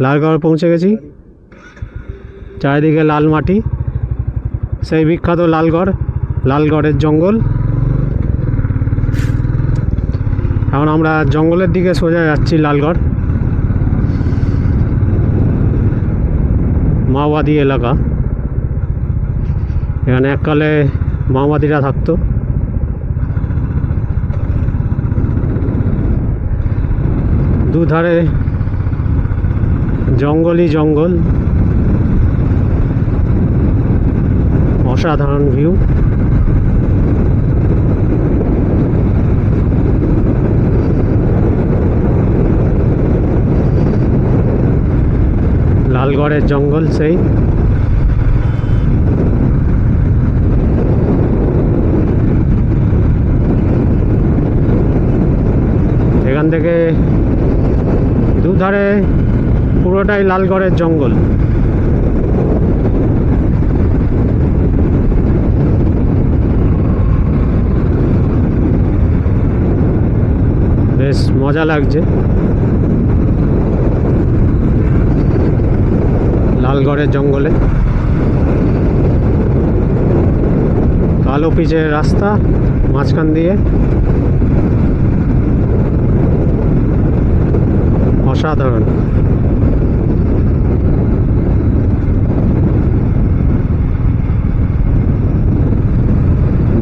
লালগড় পৌঁছে গেছি। চারিদিকে লাল মাটি, সেই বিখ্যাত লালগড়, লালগড়ের জঙ্গল। এখন আমরা জঙ্গলের দিকে সোজা যাচ্ছি। লালগড় মাওবাদী এলাকা, এখানে এককালে মাওবাদীরা থাকতো। দুধারে জঙ্গলই জঙ্গল, অসাধারণ ভিউ। লালগড়ের জঙ্গল সেই। এখান থেকে 2 দুধারে পুরোটাই লালগড়ের জঙ্গল। বেশ মজা লাগছে। লালগড়ের জঙ্গলে কালো পিচের রাস্তা মাঝখান দিয়ে, অসাধারণ।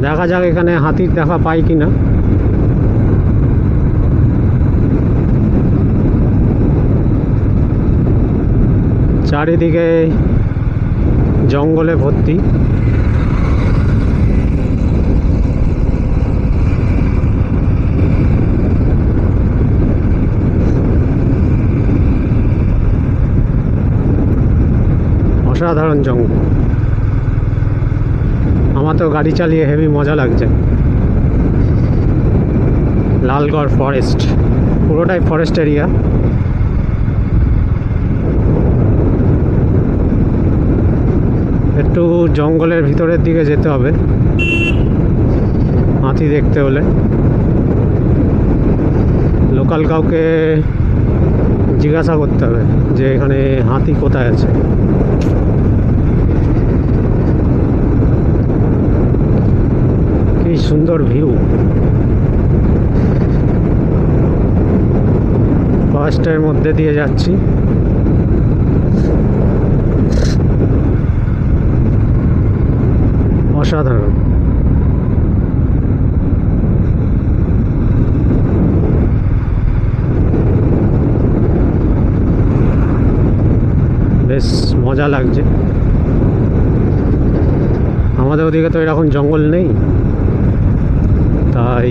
দেখা যাক এখানে হাতির দেখা পাই কিনা। চারিদিকে জঙ্গলে ভর্তি। অসাধারণ জঙ্গল। আমার তো গাড়ি চালিয়ে হেভি মজা লাগছে। লালগড় ফরেস্ট, পুরোটাই ফরেস্ট এরিয়া। একটু জঙ্গলের ভিতরের দিকে যেতে হবে হাতি দেখতে হলে। লোকাল কাউকে জিজ্ঞাসা করতে হবে যে এখানে হাতি কোথায় আছে। কি সুন্দর ভিউ। ফরেস্টের মধ্যে দিয়ে যাচ্ছি। অসাধারণ। বেশ মজা লাগছে। আমাদের ওদিকে তো এরকম জঙ্গল নেই, তাই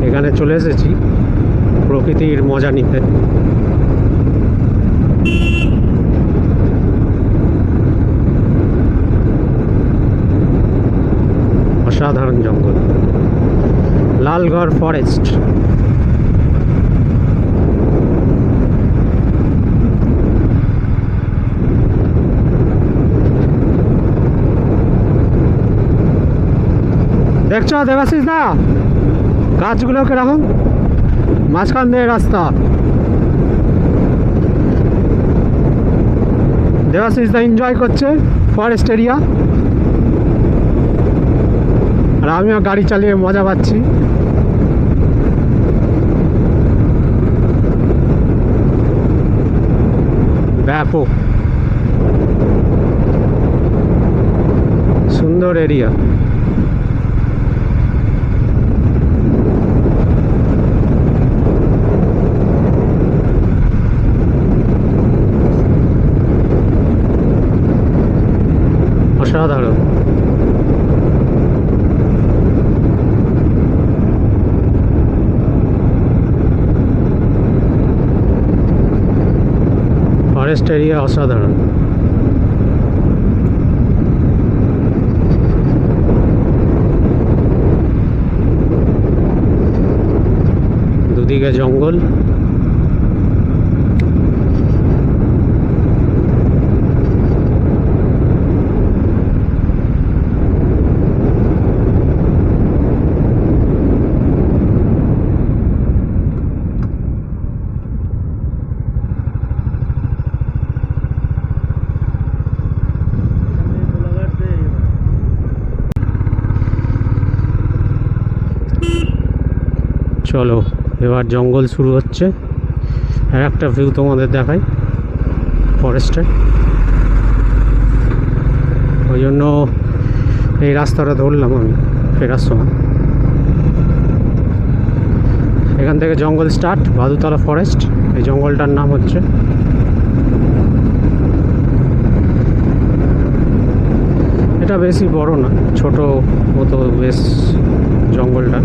এখানে চলে এসেছি প্রকৃতির মজা নিতে। অসাধারণ জঙ্গল, লালগড় ফরেস্ট। দেখছো দেবাশিস দা গাছগুলো কিরকম, মাঝখান দিয়ে রাস্তা। দেবাশিস দা এনজয় করছে ফরেস্ট এরিয়া, আর আমিও গাড়ি চালিয়ে মজা পাচ্ছি। ব্যাপক সুন্দর এরিয়া। অসাধারণ। ফরেস্ট এরিয়া অসাধারণ। দুদিকে জঙ্গল। চলো এবার জঙ্গল শুরু হচ্ছে। আর একটা ভিউ তোমাদের দেখাই ফরেস্টের, ওই জন্য এই রাস্তাটা ধরলাম আমি ফেরার সময়। এখান থেকে জঙ্গল স্টার্ট, ভাদুতলা ফরেস্ট। এই জঙ্গলটার নাম হচ্ছে। এটা বেশি বড় না, ছোট মতো বেশ জঙ্গলটা।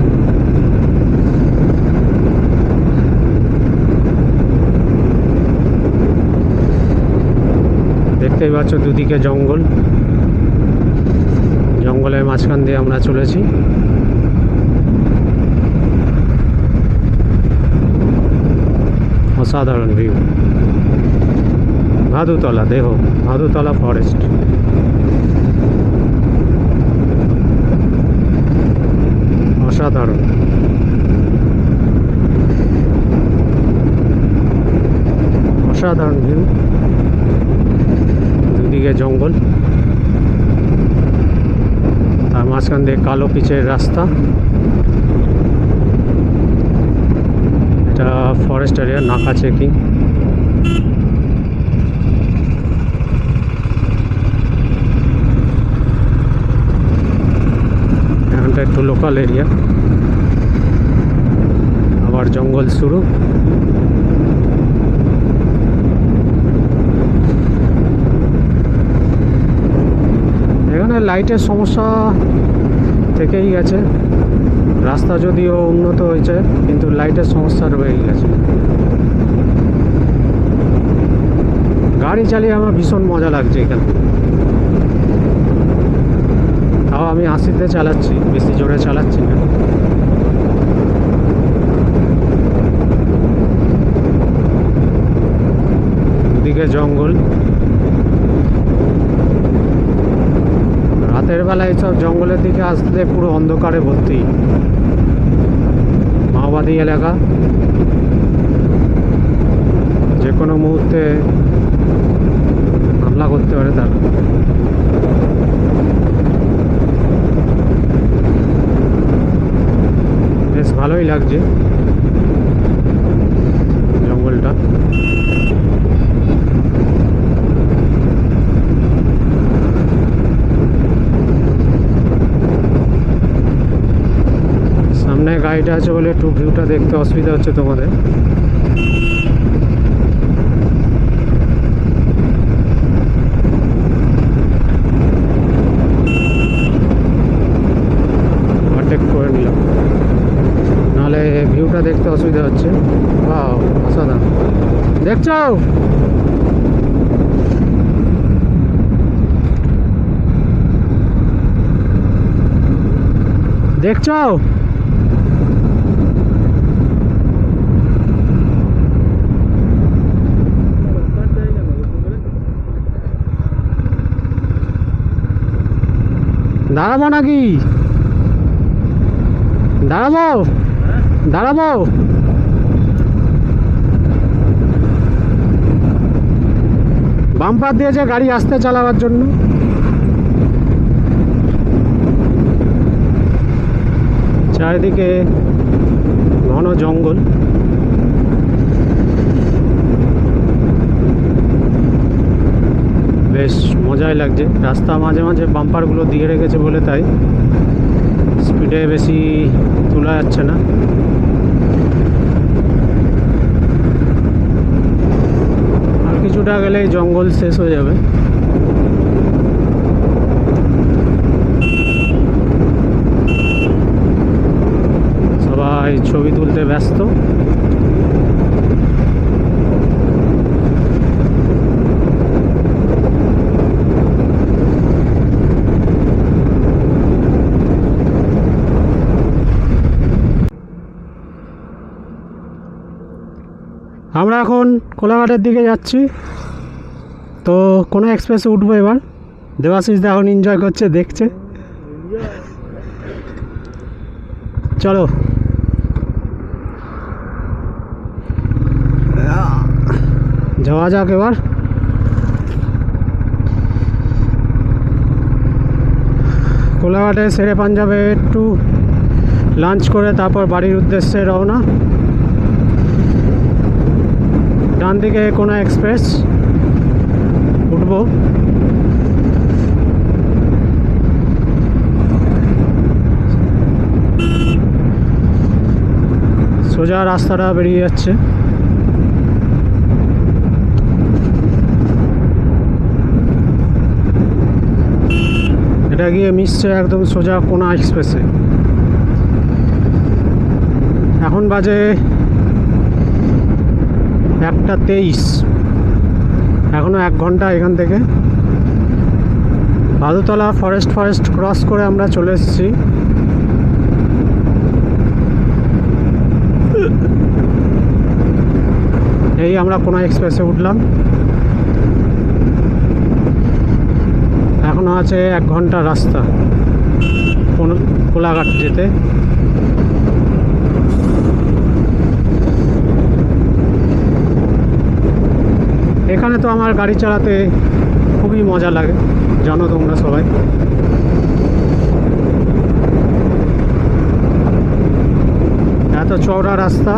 দেখতেই পাচ্ছ দুদিকে জঙ্গল, জঙ্গলের মাঝখান দিয়ে আমরা চলেছি। অসাধারণ ভিউ। ভাদুতলা, দেখো ভাদুতলা ফরেস্ট। অসাধারণ। অসাধারণ ভিউ, দুদিকে জঙ্গল, তার মাঝখান দিয়ে কালো পিচের রাস্তা। এটা ফরেস্ট এরিয়া, নাকা চেকিং। এখানটা একটু লোকাল এরিয়া, আবার জঙ্গল শুরু। এখানে লাইটের সমস্যা থেকেই গেছে, রাস্তা যদিও উন্নত হয়েছে কিন্তু লাইটের সমস্যা রয়েই গেছে। গাড়ি চালিয়ে আমার ভীষণ মজা লাগছে এখানে, তাও আমি 80-তে চালাচ্ছি, বেশি জোরে চালাচ্ছি না। দুদিকে জঙ্গল, রাতের বেলায় সব জঙ্গলের দিকে আসলে পুরো অন্ধকারে ভর্তি। মাওবাদী এলাকা, যে কোনো মুহূর্তে হামলা করতে পারে তারা। বেশ ভালোই লাগছে জঙ্গলটা। সামনে গাড়িটা আছে বলে একটু ভিউটা দেখতে অসুবিধা হচ্ছে তোমাদের। ওভারটেক করে নিলাম, নাহলে ভিউটা দেখতে অসুবিধা হচ্ছে। বাহ, অসাধারণ। দেখছো দেখছো দাঁড়াবো নাকি? দাঁড়াবো দাঁড়াবো। বাম্পার দিয়েছে গাড়ি আস্তে চালাবার জন্য। চারিদিকে ঘন জঙ্গল, বেশ মজাই লাগছে। রাস্তা মাঝে মাঝে বাম্পারগুলো দিয়ে রেখেছে বলে তাই স্পিডে বেশি তোলা যাচ্ছে না। আর কিছুটা গেলেই জঙ্গল শেষ হয়ে যাবে। সবাই ছবি তুলতে ব্যস্ত। আমরা এখন কোলাঘাটের দিকে যাচ্ছি, তো কোনো এক্সপ্রেসে উঠবো এবার। দেবাশিস দা এখন এনজয় করছে, দেখছে। চলো যাওয়া যাক এবার। কোলাঘাটে শেরে পাঞ্জাবে একটু লাঞ্চ করে তারপর বাড়ির উদ্দেশ্যে রওনা। ডান দিকে কোনো এক্সপ্রেস উঠবো। সোজা রাস্তাটা বেরিয়ে যাচ্ছে। এটা গিয়ে মিশছে একদম সোজা কোনা এক্সপ্রেসে। এখন বাজে 1:23, এখনও 1 ঘন্টা এখান থেকে। ভাদুতলা ফরেস্ট ক্রস করে আমরা চলে এসেছি। এই আমরা কোনা এক্সপ্রেসে উঠলাম, এখনো আছে 1 ঘন্টা রাস্তা কোলাঘাট যেতে। এখানে তো আমার গাড়ি চালাতে খুবই মজা লাগে, জানো তোমরা সবাই। এত চওড়া রাস্তা,